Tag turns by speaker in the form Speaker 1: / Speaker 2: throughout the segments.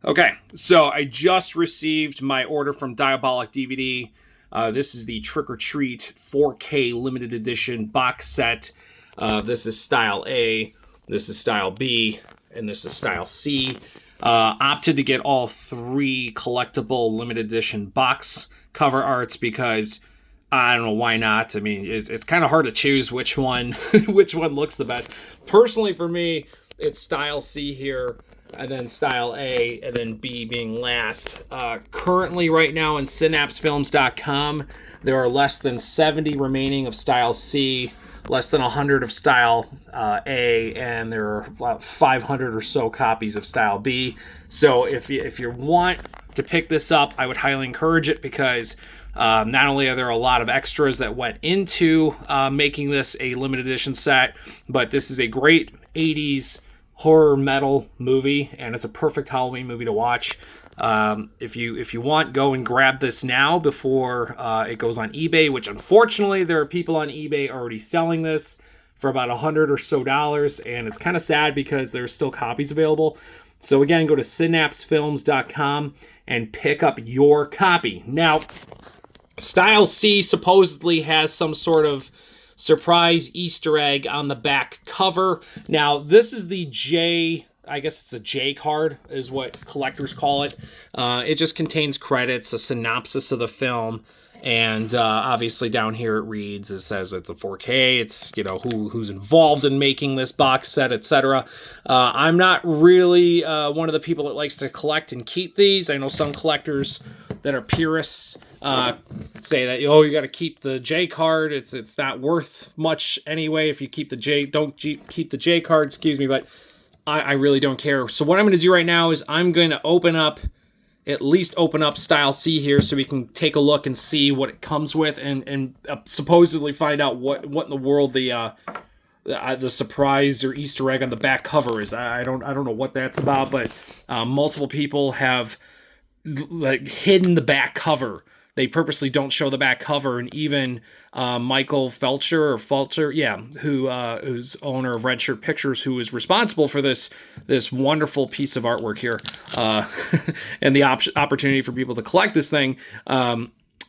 Speaker 1: Okay, so I just received my order from Diabolic DVD. This is the Trick or Treat 4K limited edition box set. This is style A, this is style B, and this is style C. Opted to get all three collectible limited edition box cover arts because I don't know why not. I mean, it's kind of hard to choose which one which one looks the best. Personally, for me, it's style C here, and then style A, and then B being last. Currently, right now, on synapsefilms.com, there are less than 70 remaining of style C, less than 100 of style A, and there are about 500 or so copies of style B. So if you want to pick this up, I would highly encourage it because not only are there a lot of extras that went into making this a limited edition set, but this is a great 80s horror metal movie, and it's a perfect Halloween movie to watch. If you want, go and grab this now before it goes on eBay, which unfortunately there are people on eBay already selling this for about $100 or so, and it's kind of sad because there's still copies available. So again, go to synapsefilms.com and pick up your copy. Now, style C supposedly has some sort of surprise Easter egg on the back cover. Now, this is the J, I guess it's a J card is what collectors call it. It just contains credits, a synopsis of the film, and obviously down here it reads, it says it's a 4K, it's, you know, who's involved in making this box set, etc. I'm not really one of the people that likes to collect and keep these. I know some collectors that are purists say that, oh, you got to keep the J card. It's not worth much anyway if you keep the J. Don't keep the J card. Excuse me, but I really don't care. So what I'm going to do right now is I'm going to at least open up style C here so we can take a look and see what it comes with and supposedly find out what in the world the surprise or Easter egg on the back cover is. I don't know what that's about, but multiple people have like hidden the back cover. They purposely don't show the back cover, and even Michael Felcher, who's owner of Red Shirt Pictures, who is responsible for this wonderful piece of artwork here, and the opportunity for people to collect this thing.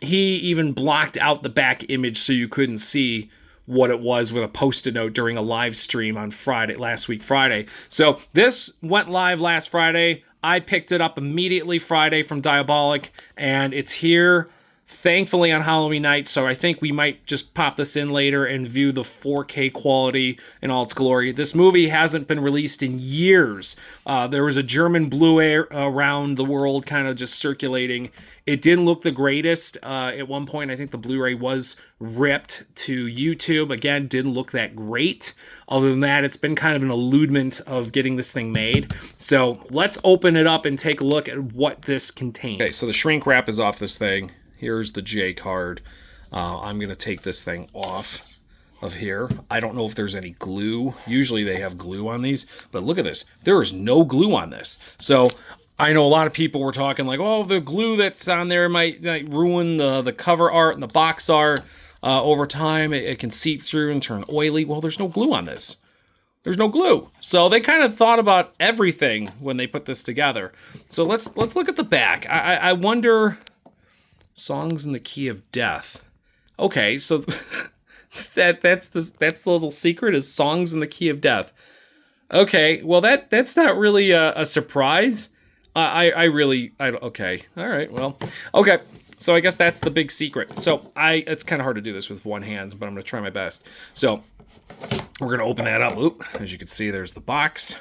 Speaker 1: He even blocked out the back image so you couldn't see what it was with a Post-it note during a live stream on last week Friday. So this went live last Friday. I picked it up immediately Friday from Diabolic, and it's here, thankfully, on Halloween night, so I think we might just pop this in later and view the 4K quality in all its glory. This movie hasn't been released in years. There was a German Blu-ray around the world kind of just circulating. It didn't look the greatest. At one point, I think the Blu-ray was ripped to YouTube. Again, didn't look that great. Other than that, it's been kind of an eludement of getting this thing made. So let's open it up and take a look at what this contains. Okay, so the shrink wrap is off this thing. Here's the J card. I'm going to take this thing off of here. I don't know if there's any glue. Usually they have glue on these, but look at this. There is no glue on this. So I know a lot of people were talking like, oh, the glue that's on there might ruin the cover art and the box art. Over time, it can seep through and turn oily. Well, there's no glue on this. There's no glue. So they kind of thought about everything when they put this together. So let's look at the back. I wonder, songs in the key of death. Okay, so that's the little secret, is songs in the key of death. Okay, well that's not really a surprise. Okay, all right, well, okay. So I guess that's the big secret. So it's kind of hard to do this with one hand, but I'm going to try my best. So we're going to open that up. Oop, as you can see, there's the box.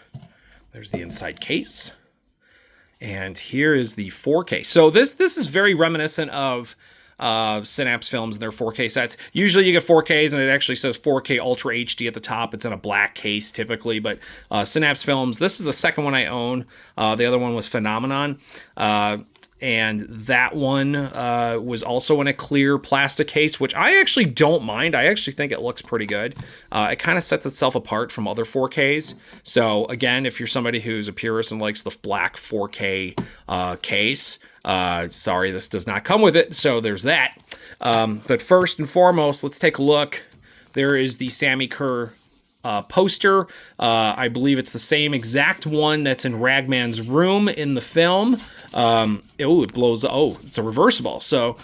Speaker 1: There's the inside case. And here is the 4K. So this is very reminiscent of Synapse Films and their 4K sets. Usually you get 4Ks and it actually says 4K Ultra HD at the top. It's in a black case typically, but Synapse Films, this is the second one I own. The other one was Phenomenon. And that one was also in a clear plastic case, which I actually don't mind. I actually think it looks pretty good. It kind of sets itself apart from other 4Ks. So again, if you're somebody who's a purist and likes the black 4K case, sorry, this does not come with it. So there's that. But first and foremost, let's take a look. There is the Sammy Kerr poster. I believe it's the same exact one that's in Ragman's room in the film. It blows. Oh, it's a reversible. So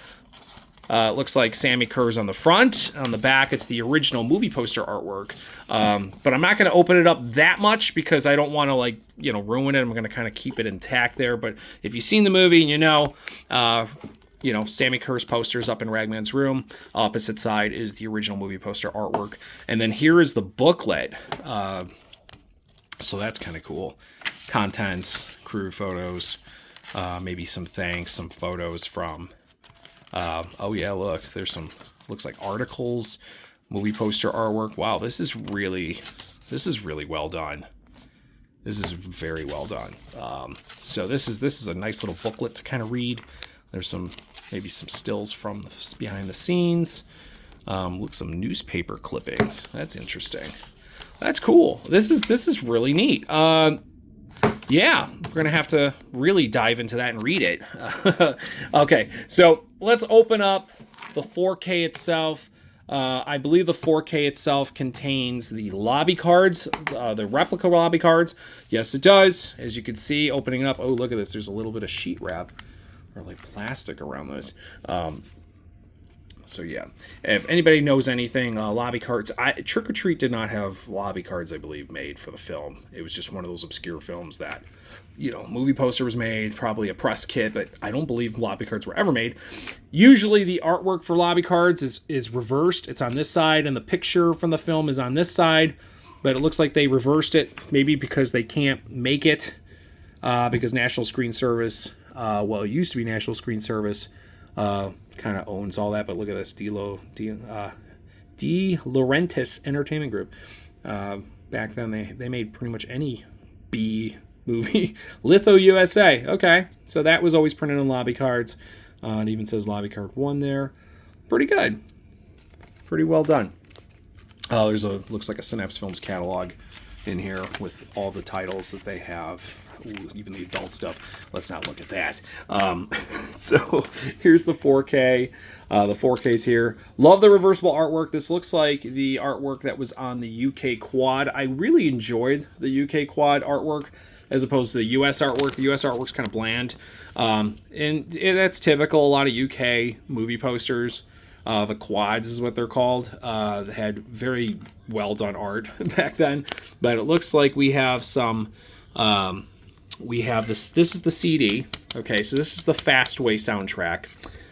Speaker 1: it looks like Sammy Kerr's on the front. On the back, it's the original movie poster artwork. But I'm not going to open it up that much because I don't want to ruin it. I'm going to kind of keep it intact there. But if you've seen the movie and Sammy Kerr's poster's up in Ragman's room. Opposite side is the original movie poster artwork. And then here is the booklet. So that's kind of cool. Contents, crew photos, maybe some thanks, some photos from... oh yeah, look, there's some, looks like articles, movie poster artwork. Wow, this is really well done. This is very well done. So this is a nice little booklet to kind of read. There's maybe some stills from behind the scenes. Look, some newspaper clippings. That's interesting. That's cool. This is really neat. Yeah, we're going to have to really dive into that and read it. Okay, so let's open up the 4K itself. I believe the 4K itself contains the lobby cards, the replica lobby cards. Yes, it does. As you can see, opening up, oh, look at this. There's a little bit of sheet wrap or like plastic around this. So yeah, if anybody knows anything, lobby cards, Trick or Treat did not have lobby cards, I believe, made for the film. It was just one of those obscure films that, movie poster was made, probably a press kit, but I don't believe lobby cards were ever made. Usually the artwork for lobby cards is reversed. It's on this side, and the picture from the film is on this side, but it looks like they reversed it, maybe because they can't make it, because National Screen Service, it used to be National Screen Service, kind of owns all that, but look at this, De Laurentiis Entertainment Group. Back then, they made pretty much any B movie. Litho USA. Okay, so that was always printed on lobby cards. It even says lobby card 1 there. Pretty good. Pretty well done. Looks like a Synapse Films catalog in here with all the titles that they have. Ooh, even the adult stuff. Let's not look at that. So here's the 4K. The 4K's here. Love the reversible artwork. This looks like the artwork that was on the UK quad. I really enjoyed the UK quad artwork as opposed to the US artwork. The US artwork's kind of bland. And that's typical. A lot of UK movie posters. The quads is what they're called. They had very well done art back then. But it looks like we have some... we have this is the CD. Okay, so this is the Fastway soundtrack.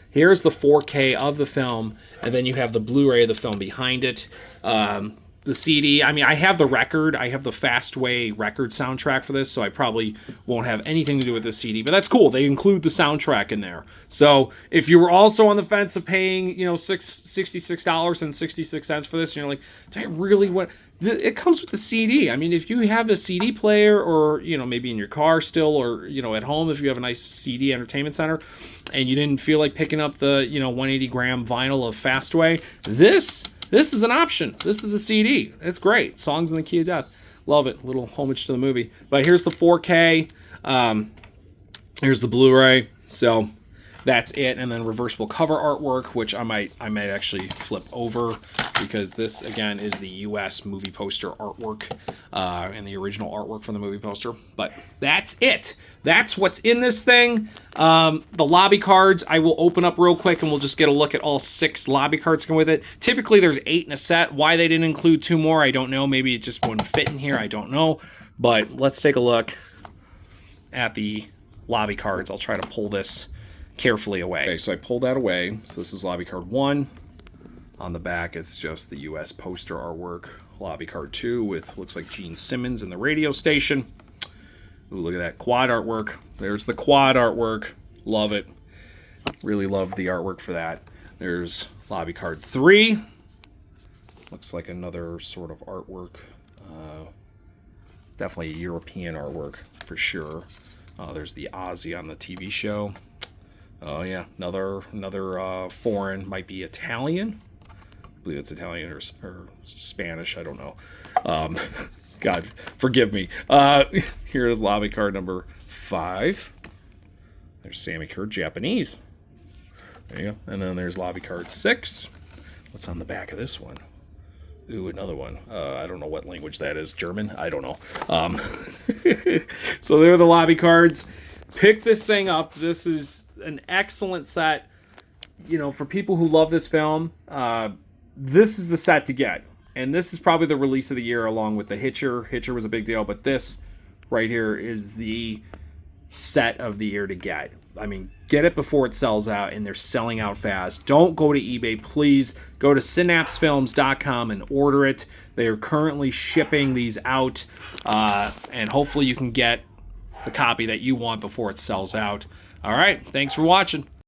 Speaker 1: Here's the 4K of the film, and then you have the Blu-ray of the film behind it. The CD, I have the record. I have the Fastway record soundtrack for this, so I probably won't have anything to do with the CD, but that's cool. They include the soundtrack in there. So if you were also on the fence of paying, $66.66 for this, and you're like, do I really want... It comes with the CD. If you have a CD player or, maybe in your car still or, at home if you have a nice CD entertainment center and you didn't feel like picking up the, 180-gram vinyl of Fastway, this is an option. This is the CD. It's great. Songs in the Key of Death. Love it. Little homage to the movie. But here's the 4K. Here's the Blu-ray. So that's it. And then reversible cover artwork, which I might actually flip over because this, again, is the U.S. movie poster artwork and the original artwork from the movie poster. But that's it. That's what's in this thing. The lobby cards, I will open up real quick and we'll just get a look at all 6 lobby cards come with it. Typically, there's 8 in a set. Why they didn't include 2 more, I don't know. Maybe it just wouldn't fit in here. I don't know. But let's take a look at the lobby cards. I'll try to pull this carefully away. Okay, so I pulled that away. So this is lobby card 1. On the back, it's just the U.S. poster artwork. Lobby card 2 with, looks like Gene Simmons in the radio station. Ooh, look at that quad artwork. There's the quad artwork. Love it. Really love the artwork for that. There's lobby card 3. Looks like another sort of artwork. Definitely a European artwork for sure. There's the Ozzy on the TV show. Oh yeah, another foreign, might be Italian. I believe it's Italian or Spanish. I don't know. God, forgive me. Here's lobby card number 5. There's Sammy Kerr, Japanese. There you go. And then there's lobby card 6. What's on the back of this one? Ooh, another one. I don't know what language that is. German? I don't know. So there are the lobby cards. Pick this thing up. This is an excellent set. You know, for people who love this film, this is the set to get. And this is probably the release of the year along with the Hitcher. Hitcher was a big deal, but this right here is the set of the year to get. I mean, get it before it sells out, and they're selling out fast. Don't go to eBay, please. Go to synapsefilms.com and order it. They are currently shipping these out, and hopefully you can get the copy that you want before it sells out. All right, thanks for watching.